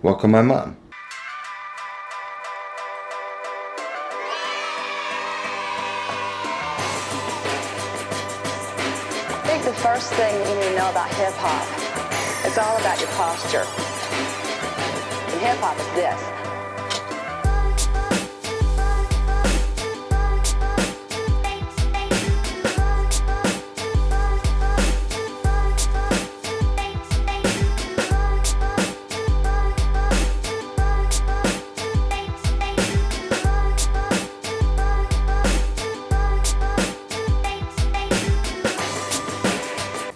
welcome my mom. I think the first thing you need to know about hip-hop, it's all about your posture. And hip-hop is this.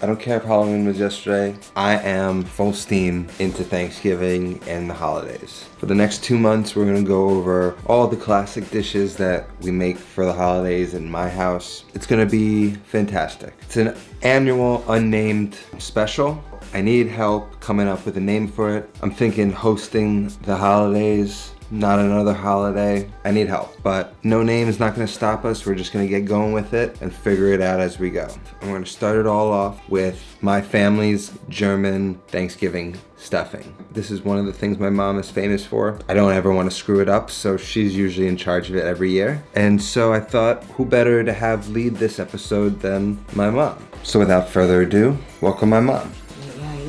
I don't care if Halloween was yesterday. I am full steam into Thanksgiving and the holidays. For the next 2 months, we're gonna go over all the classic dishes that we make for the holidays in my house. It's gonna be fantastic. It's an annual unnamed special. I need help coming up with a name for it. I'm thinking hosting the holidays, not another holiday. I need help, but no name is not gonna stop us. We're just gonna get going with it and figure it out as we go. I'm gonna start it all off with my family's German Thanksgiving stuffing. This is one of the things my mom is famous for. I don't ever wanna screw it up, so she's usually in charge of it every year. And so I thought, who better to have lead this episode than my mom? So without further ado, welcome my mom.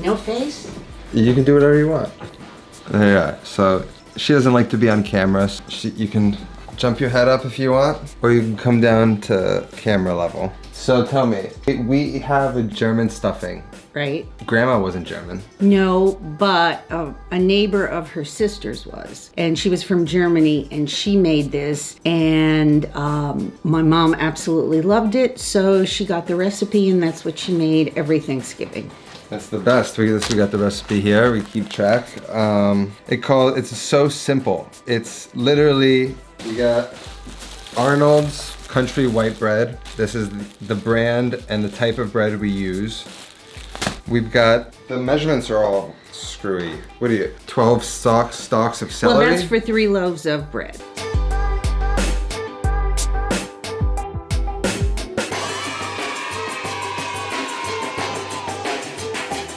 No face? You can do whatever you want. There you are. So she doesn't like to be on camera. You can jump your head up if you want, or you can come down to camera level. So tell me, we have a German stuffing. Right. Grandma wasn't German. No, but a neighbor of her sister's was. And she was from Germany, and she made this. And my mom absolutely loved it, so she got the recipe, and that's what she made every Thanksgiving. That's the best. We got the recipe here. We keep track. It's so simple. It's literally, we got Arnold's Country White Bread. This is the brand and the type of bread we use. We've got, the measurements are all screwy. What are you, 12 stalks of celery? Well, that's for 3 loaves of bread.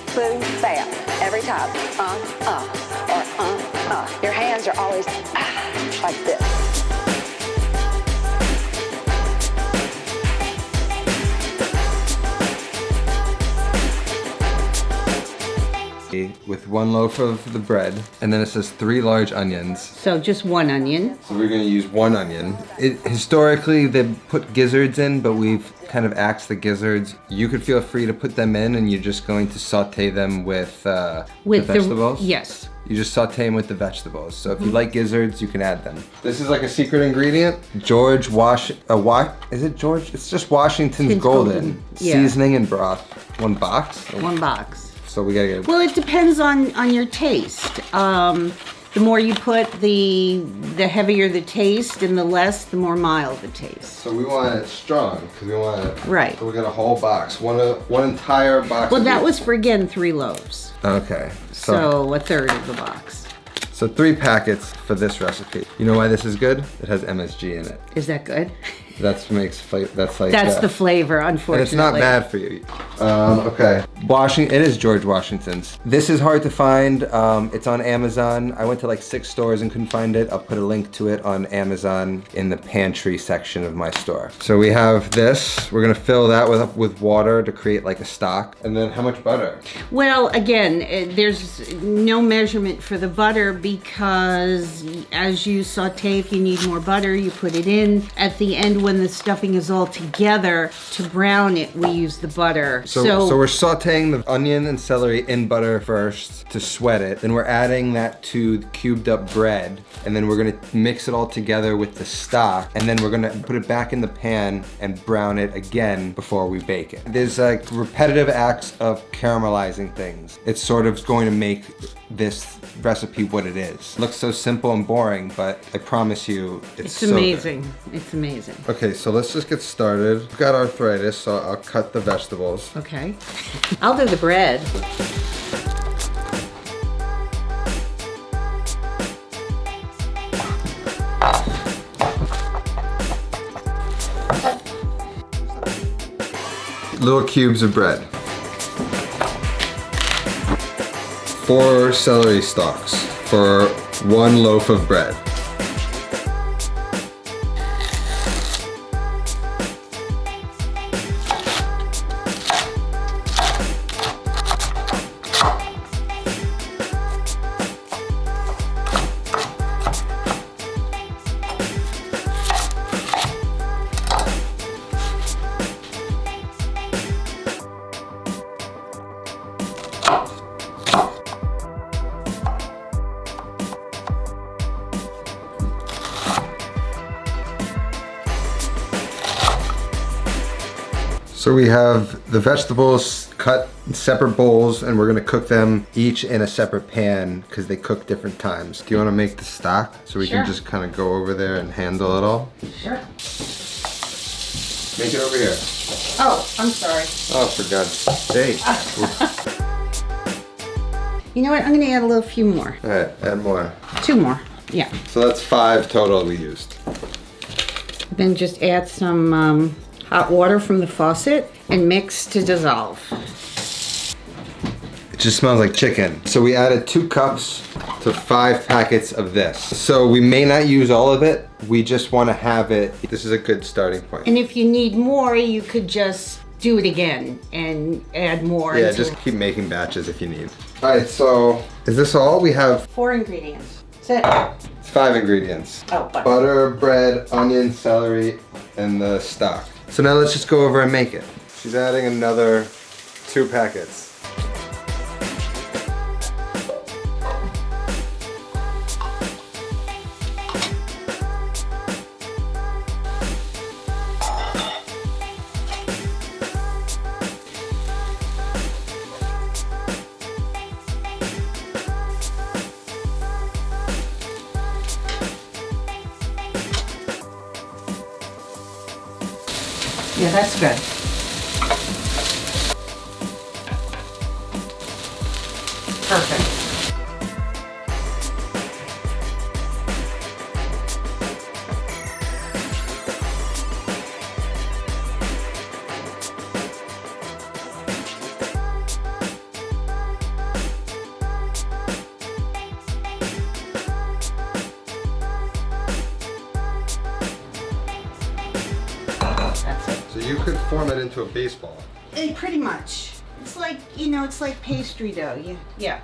Food, bam, every time. Your hands are always like this. With 1 loaf of the bread, and then it says 3 large onions. So just 1 onion. So we're gonna use 1 onion. Historically, they put gizzards in, but we've kind of axed the gizzards. You could feel free to put them in, and you're just going to saute them with the vegetables? Yes. You just saute them with the vegetables. So if you like gizzards, you can add them. This is like a secret ingredient. Is it George? It's just Washington's Golden. Yeah. Seasoning and broth. 1 box. 1 box. So we gotta get. Well, it depends on your taste. The more you put, the heavier the taste, and the less, the more mild the taste. So we want it strong because we want it. Right. So we got a whole box, one entire box. Well, that was for, again, 3 loaves. Okay. So 1/3 of the box. So 3 packets for this recipe. You know why this is good? It has MSG in it. Is that good? That's like. That's the flavor, unfortunately. And it's not bad for you. Okay. It is George Washington's. This is hard to find. It's on Amazon. I went to like 6 stores and couldn't find it. I'll put a link to it on Amazon in the pantry section of my store. So we have this. We're gonna fill that with water to create like a stock. And then how much butter? Well, again, there's no measurement for the butter because as you saute, if you need more butter, you put it in. At the end, when the stuffing is all together, to brown it, we use the butter. So we're sauteing the onion and celery in butter first to sweat it. Then we're adding that to the cubed up bread. And then we're gonna mix it all together with the stock. And then we're gonna put it back in the pan and brown it again before we bake it. There's like repetitive acts of caramelizing things. It's sort of going to make this recipe what it is. Looks so simple and boring, but I promise you, it's so amazing. good. It's amazing. Okay, so let's just get started. I've got arthritis, so I'll cut the vegetables. Okay. I'll do the bread. Little cubes of bread. 4 celery stalks for 1 loaf of bread. So we have the vegetables cut in separate bowls, and we're gonna cook them each in a separate pan because they cook different times. Do you wanna make the stock so we Sure. can just kind of go over there and handle it all? Sure. Make it over here. Oh, I'm sorry. Oh, for God's sake. You know what? I'm gonna add a little few more. All right, add more. 2 more. Yeah. So that's 5 total we used. Then just add some hot water from the faucet and mix to dissolve. It just smells like chicken. So we added 2 cups to 5 packets of this. So we may not use all of it. We just want to have it. This is a good starting point. And if you need more, you could just do it again and add more. Yeah, until- just keep making batches if you need. All right, so is this all? We have 4 ingredients. That's it. 5 ingredients. Oh, butter. Butter, bread, onion, celery, and the stock. So now let's just go over and make it. She's adding another 2 packets. Yeah, that's good. Perfect. That's it. So you could form it into a baseball. Pretty much. It's like, you know, it's like pastry dough. Yeah.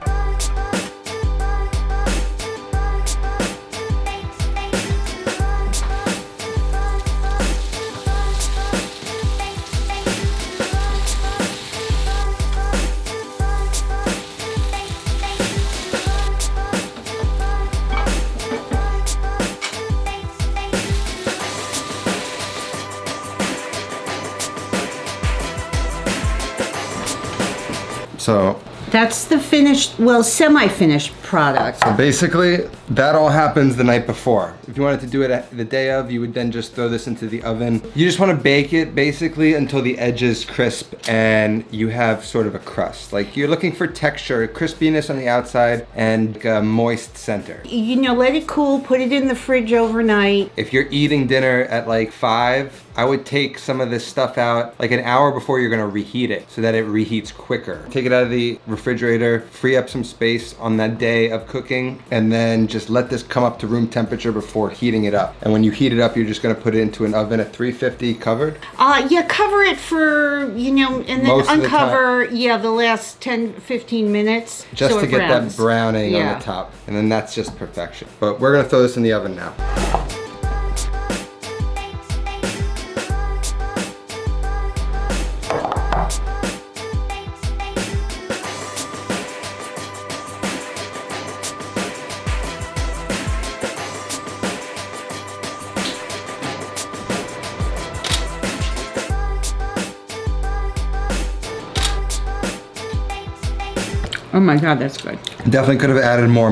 So That's the finished, well, semi-finished product. basically, that all happens the night before. If you wanted to do it the day of, you would then just throw this into the oven. You just want to bake it basically until the edge is crisp and you have sort of a crust. Like you're looking for texture, crispiness on the outside and a moist center. You know, let it cool, put it in the fridge overnight. If you're eating dinner at like 5, I would take some of this stuff out like an hour before you're gonna reheat it so that it reheats quicker. Take it out of the refrigerator, free up some space on that day of cooking, and then just let this come up to room temperature before heating it up. And when you heat it up, you're just gonna put it into an oven at 350 covered. Yeah, cover it for, you know, and then Most of the uncover, the last 10, 15 minutes. Just so to it get browns. that browning on Yeah. the top. And then that's just perfection. But we're gonna throw this in the oven now. Oh my God, that's good. Definitely could have added more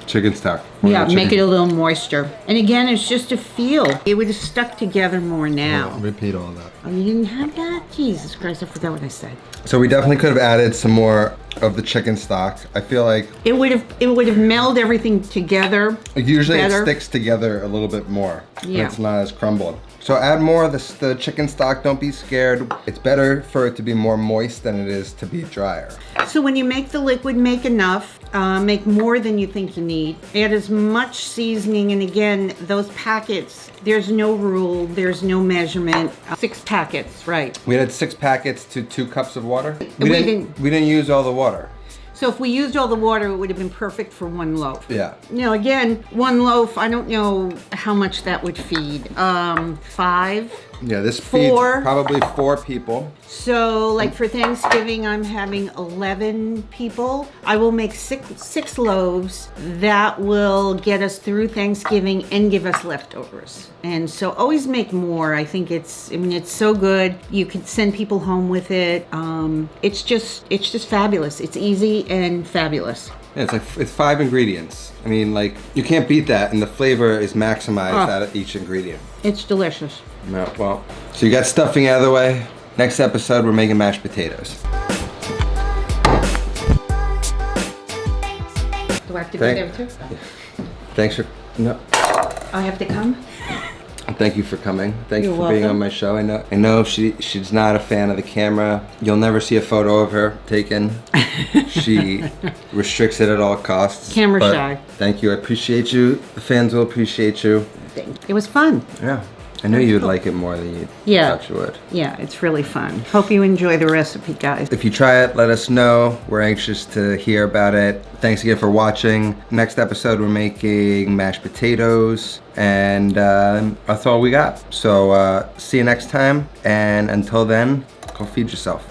chicken stock. Yeah, make it a little moisture. And again, it's just a feel. It would have stuck together more now. Repeat all that. Oh, you didn't have that? Jesus Christ, I forgot what I said. So we definitely could have added some more of the chicken stock. I feel like It would have melded everything together. usually Better. it sticks together a little bit more. Yeah. It's not as crumbled. So add more of the chicken stock. Don't be scared. It's better for it to be more moist than it is to be drier. So when you make the liquid, make enough. Make more than you think you need. Add as much seasoning, and again, those packets, there's no rule, there's no measurement. 6 packets, right. We had 6 packets to 2 cups of water. We didn't- We didn't use all the water. So if we used all the water, it would have been perfect for 1 loaf. Yeah. Now again, 1 loaf, I don't know how much that would feed. 5. Yeah, this 4. feeds probably 4 people. So like for Thanksgiving, I'm having 11 people. I will make six loaves that will get us through Thanksgiving and give us leftovers. And so always make more. I think it's so good. You could send people home with it. It's just fabulous. It's easy and fabulous. Yeah, it's 5 ingredients. I mean, like, you can't beat that, and the flavor is maximized out of each ingredient. It's delicious. No, well, so you got stuffing out of the way. Next episode, we're making mashed potatoes. Do I have to be there too? Thanks for I have to come? Thank you for coming. Thank you You're for being welcome. on my show. I know she's not a fan of the camera. You'll never see a photo of her taken. She restricts it at all costs. Camera but shy. Thank you. I appreciate you. The fans will appreciate you. It was fun. Yeah. I knew you'd like it more than you thought you would. Yeah, it's really fun. Hope you enjoy the recipe, guys. If you try it, let us know. We're anxious to hear about it. Thanks again for watching. Next episode, we're making mashed potatoes, and that's all we got. So see you next time, and until then, go feed yourself.